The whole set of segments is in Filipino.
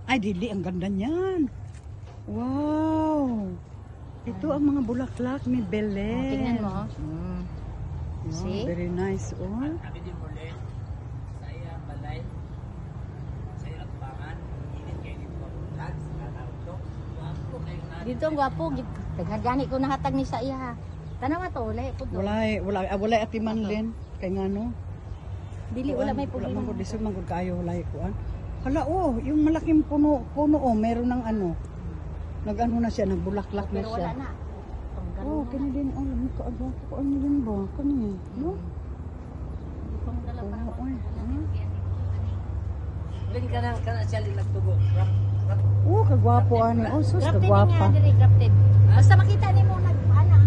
Ay, dili. Ang ganda niyan. Wow. Ito ang mga bulaklak ni Belen. Oh, tingnan mo. Wow, See? very nice. Oh. Kami din muli. Saya balay. Saya atubangan. Init kayo dito. Lahat sa katawag to. Wapo kayo na. Dito ang gwapo. Gani ko nahatag ni sa iya ha. Tanawa to, wala po to. Wala ati manlin. Kay nga no. Dili, wala may Wala pugin. man ko diso man ko kayo wala kuan. Hala oh, yung malaking puno oh, meron ng ano. Nag-ano na siya, nagbulaklak na Pero siya. wala na. Oh, kani din oh, nagkaagaw ko ano din ba? Kani, no? Oh, oy. Lin ka na siya nagtubo. Oh, kagwapo ani. Oh, sus Grafted kagwapa. niya, diri, grafted. Basta makita ni mo nag-ana.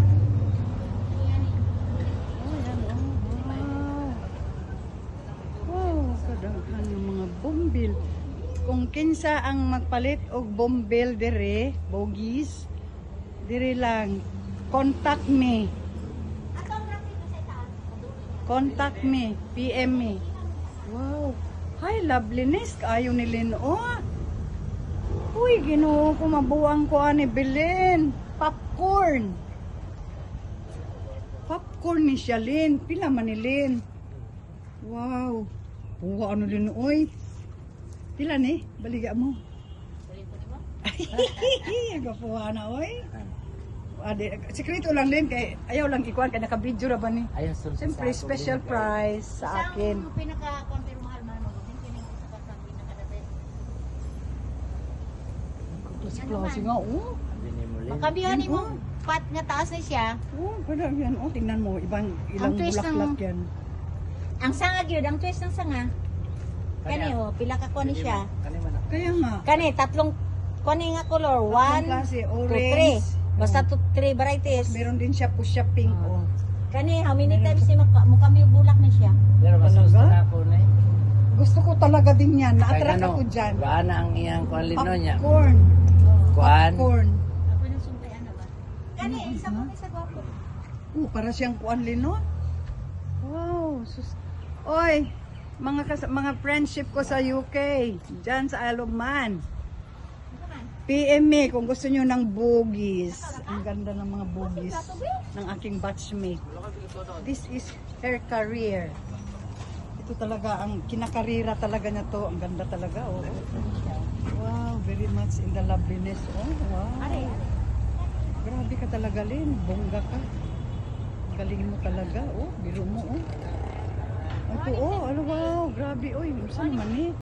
Wow, kadaghan ng mga bombil. Kung kinsa ang magpalit og bombil dire, bogis, dire lang, contact me. Contact me, PM me. Wow. Hi, loveliness. Kaayo ni Lynn. Oh. Uy, Ginoo ko mabuang ko ani Belen. Popcorn. Popcorn ni siya, Lynn. Pila man ni Lynn. Wow. Puwa ano din, oy. Pila ni? Baliga mo. Agapuha na, oy. Sekreto lang din kay ayaw lang ikuan kay naka-video ra ba ni. Ayun, Siyempre special prize sa akin. Ang pinaka-confirm mahal man mo. Kining sa pinaka-dati. Klase nga, oh. Makabihan mo pat nga taas na siya. Oh, pwede yan. Oh, tingnan mo, ilang twist bulaklak ng- yan. Ang sanga gyud, ang twist ng sanga. Kani oh, pila ka kuan ni siya. Kaya nga. Kani tatlong kuan nga color, Tatlong 1 klase, 2 orange. 3. Basta 3 varieties. Meron din siya push pink, oh. Kani how many times si mukami bulak na siya? Pero masusta na ako na eh. Gusto ko talaga din yan. Na-attract Kaya ako dyan. Baana ang iyang kualino niya. Popcorn. Kuan. Popcorn. Ako nang sumpay ano ba? Kani isa mo sa gwapo. Para siyang kuan lino. Wow. Oy, mga friendship ko sa UK. Diyan sa Isle of Man. PM me kung gusto nyo ng bogies. Ang ganda ng mga bogies ng aking batchmate. This is her career. Ito talaga ang kinakarira talaga niya to. Ang ganda talaga. Oh. Wow, very much in the loveliness. Oh, wow. Grabe ka talaga, Lynn. Bongga ka. Galing mo talaga. Oh, biro mo. Oh. Ito, oh, wow. Grabe. Oy, saan naman eh?